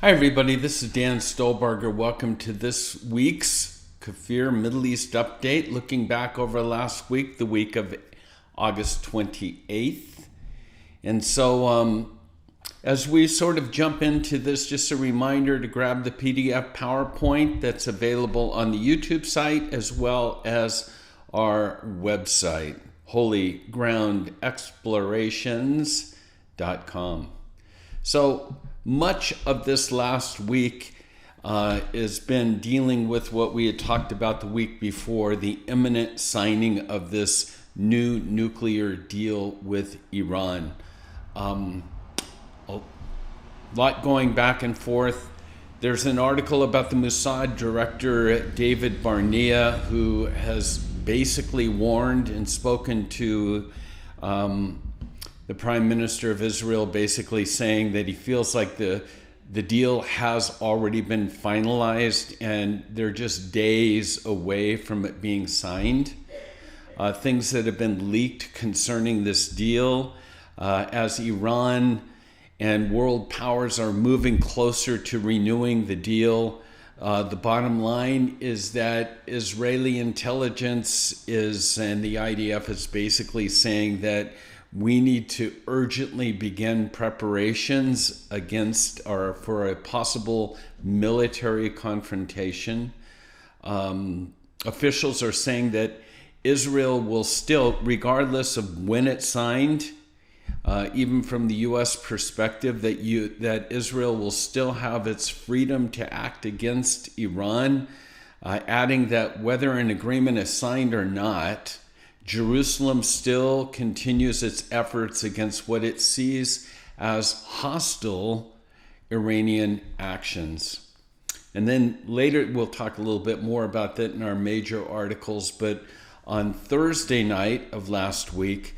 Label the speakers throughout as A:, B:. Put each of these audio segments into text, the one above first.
A: Hi everybody, this is Dan Stolbarger. Welcome to this week's KFIR Middle East Update, looking back over last week, the week of August 28th. And so as we sort of jump into this, just a reminder to grab the PDF PowerPoint that's available on the YouTube site as well as our website, holygroundexplorations.com. So much of this last week has been dealing with what we had talked about the week before, the imminent signing of this new nuclear deal with Iran. A lot going back and forth. There's an article about the Mossad director, David Barnea, who has basically warned and spoken to the Prime Minister of Israel, basically saying that he feels like the deal has already been finalized and they're just days away from it being signed. Things that have been leaked concerning this deal as Iran and world powers are moving closer to renewing the deal. The bottom line is that Israeli intelligence and the IDF is basically saying that we need to urgently begin preparations against or for a possible military confrontation. Officials are saying that Israel will still, regardless of when it's signed, even from the U.S. perspective, that Israel will still have its freedom to act against Iran, adding that whether an agreement is signed or not, Jerusalem still continues its efforts against what it sees as hostile Iranian actions. And then later we'll talk a little bit more about that in our major articles, but on Thursday night of last week,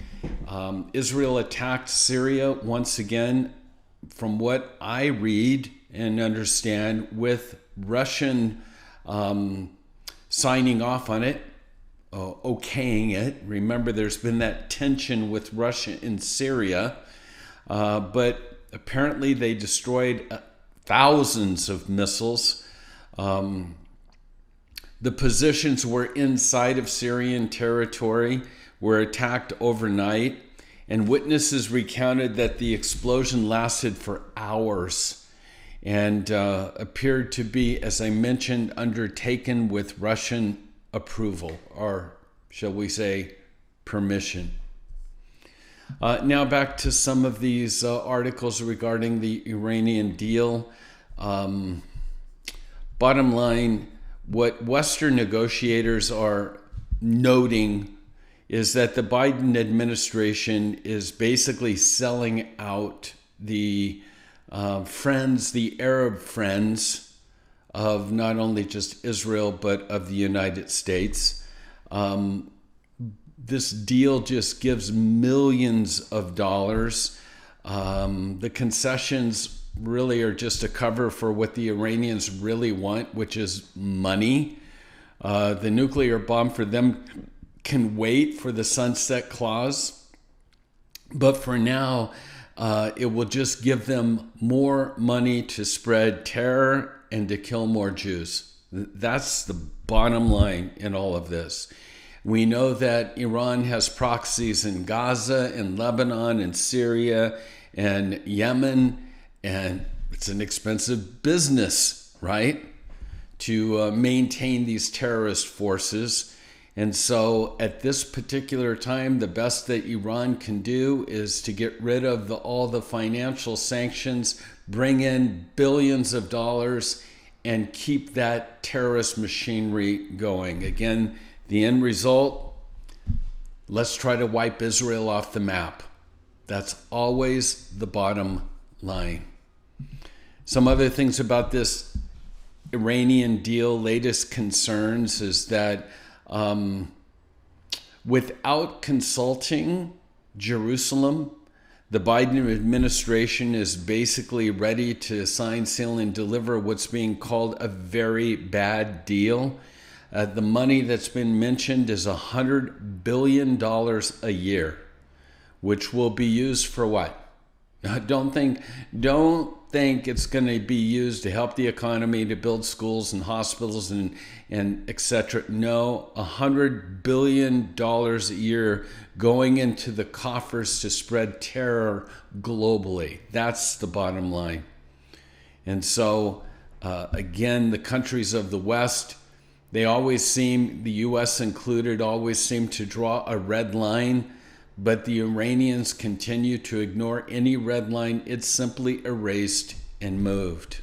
A: Israel attacked Syria once again, from what I read and understand, with Russian signing off on it, okaying it. Remember, there's been that tension with Russia in Syria, but apparently they destroyed thousands of missiles. The positions were inside of Syrian territory, were attacked overnight, and witnesses recounted that the explosion lasted for hours and appeared to be, as I mentioned, undertaken with Russian approval, or shall we say permission. Now back to some of these articles regarding the Iranian deal. Bottom line, what Western negotiators are noting is that the Biden administration is basically selling out the Arab friends of not only just Israel, but of the United States. This deal just gives millions of dollars. The concessions really are just a cover for what the Iranians really want, which is money. The nuclear bomb for them can wait for the sunset clause. But for now, it will just give them more money to spread terror and to kill more Jews. That's the bottom line in all of this. We know that Iran has proxies in Gaza, in Lebanon, in Syria, and Yemen, and it's an expensive business, right, to maintain these terrorist forces. And so at this particular time, the best that Iran can do is to get rid of all the financial sanctions, bring in billions of dollars, and keep that terrorist machinery going. Again, the end result, let's try to wipe Israel off the map. That's always the bottom line. Some other things about this Iranian deal, latest concerns, is that without consulting Jerusalem, the Biden administration is basically ready to sign, seal, and deliver what's being called a very bad deal. The money that's been mentioned is $100 billion a year, which will be used for what? Don't think it's going to be used to help the economy, to build schools and hospitals and etc. No, $100 billion a year going into the coffers to spread terror globally. That's the bottom line. And so, again, the countries of the West, they always seem, the U.S. included, always seem to draw a red line. But the Iranians continue to ignore any red line. It's simply erased and moved.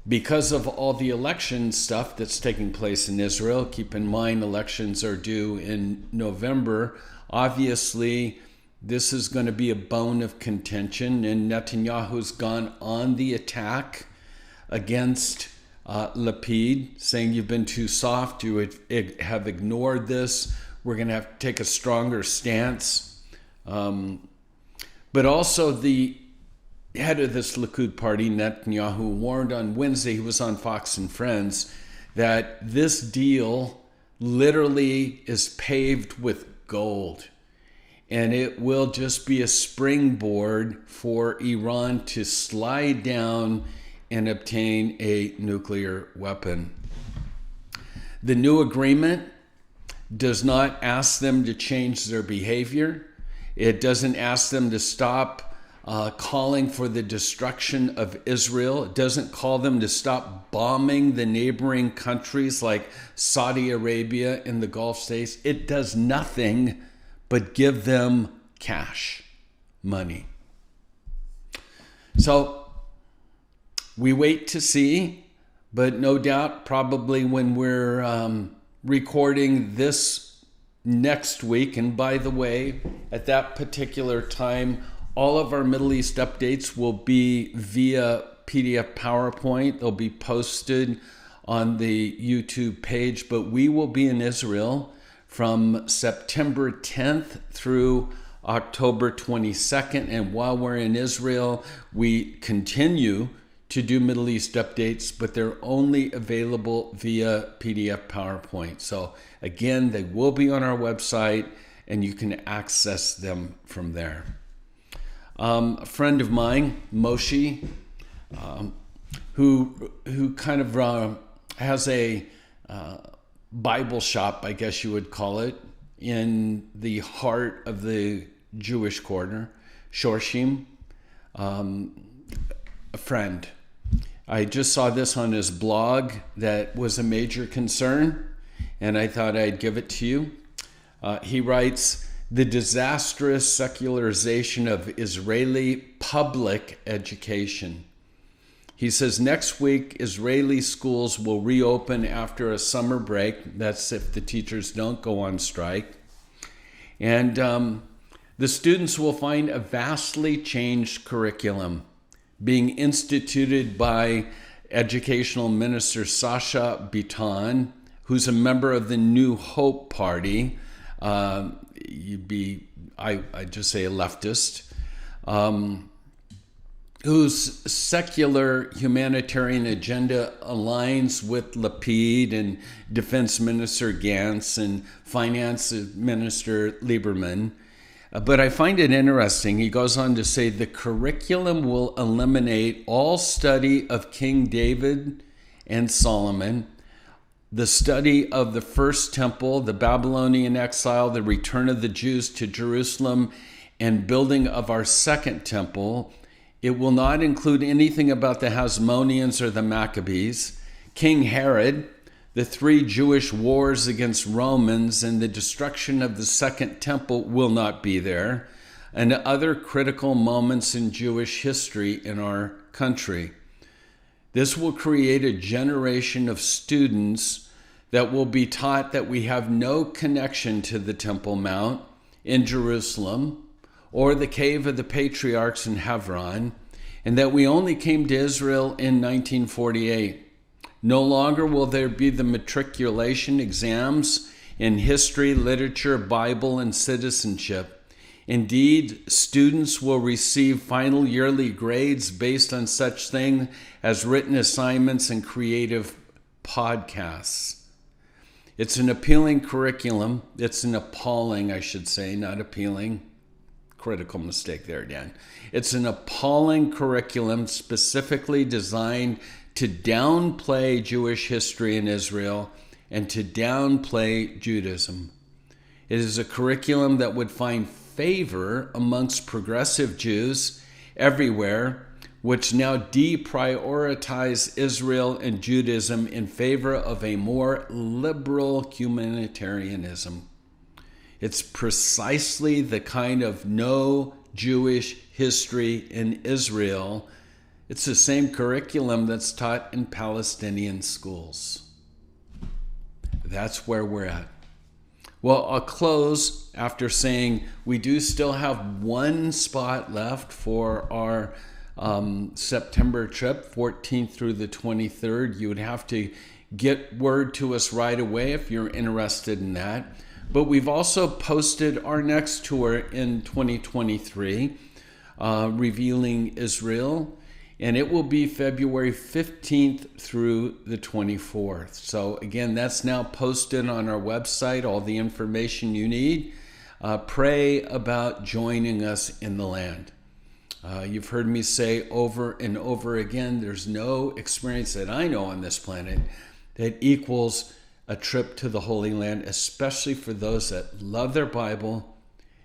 A: Because of all the election stuff that's taking place in Israel, keep in mind elections are due in November. Obviously, this is going to be a bone of contention, and Netanyahu's gone on the attack against Lapid, saying you've been too soft, you have ignored this. We're going to have to take a stronger stance. But also the head of this Likud party, Netanyahu, warned on Wednesday, he was on Fox and Friends, that this deal literally is paved with gold. And it will just be a springboard for Iran to slide down and obtain a nuclear weapon. The new agreement does not ask them to change their behavior. It doesn't ask them to stop calling for the destruction of Israel. It doesn't call them to stop bombing the neighboring countries like Saudi Arabia and the Gulf states. It does nothing but give them cash, money. So we wait to see, but no doubt probably when we're recording this next week. And by the way, at that particular time, all of our Middle East updates will be via PDF PowerPoint. They'll be posted on the YouTube page, but we will be in Israel from September 10th through October 22nd. And while we're in Israel, we continue to do Middle East updates, but they're only available via PDF PowerPoint. So again, they will be on our website and you can access them from there. A friend of mine, Moshe, who kind of has a Bible shop, I guess you would call it, in the heart of the Jewish quarter, Shorshim, a friend. I just saw this on his blog that was a major concern, and I thought I'd give it to you. He writes, the disastrous secularization of Israeli public education. He says, next week, Israeli schools will reopen after a summer break. That's if the teachers don't go on strike. And the students will find a vastly changed curriculum being instituted by Educational Minister Sasha Biton, who's a member of the New Hope Party. I just say a leftist, whose secular humanitarian agenda aligns with Lapid and Defense Minister Gantz and Finance Minister Lieberman. But I find it interesting. He goes on to say the curriculum will eliminate all study of King David and Solomon, the study of the first temple, the Babylonian exile, the return of the Jews to Jerusalem, and building of our second temple. It will not include anything about the Hasmoneans or the Maccabees, King Herod, the 3 Jewish wars against Romans, and the destruction of the second temple will not be there, and other critical moments in Jewish history in our country. This will create a generation of students that will be taught that we have no connection to the Temple Mount in Jerusalem or the Cave of the Patriarchs in Hebron, and that we only came to Israel in 1948. No longer will there be the matriculation exams in history, literature, Bible, and citizenship. Indeed, students will receive final yearly grades based on such things as written assignments and creative podcasts. It's an appealing curriculum. It's an appalling, I should say, not appealing critical mistake there, Dan. It's an appalling curriculum specifically designed to downplay Jewish history in Israel and to downplay Judaism. It is a curriculum that would find favor amongst progressive Jews everywhere, which now deprioritize Israel and Judaism in favor of a more liberal humanitarianism. It's precisely the kind of no Jewish history in Israel. It's the same curriculum that's taught in Palestinian schools. That's where we're at. Well, I'll close after saying we do still have one spot left for our September trip, 14th through the 23rd. You would have to get word to us right away if you're interested in that. But we've also posted our next tour in 2023, Revealing Israel, and it will be February 15th through the 24th. So again, that's now posted on our website, all the information you need. Pray about joining us in the land. You've heard me say over and over again, there's no experience that I know on this planet that equals a trip to the Holy Land, especially for those that love their Bible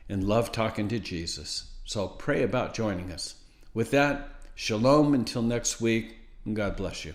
A: and love talking to Jesus. So pray about joining us. With that, shalom until next week, and God bless you.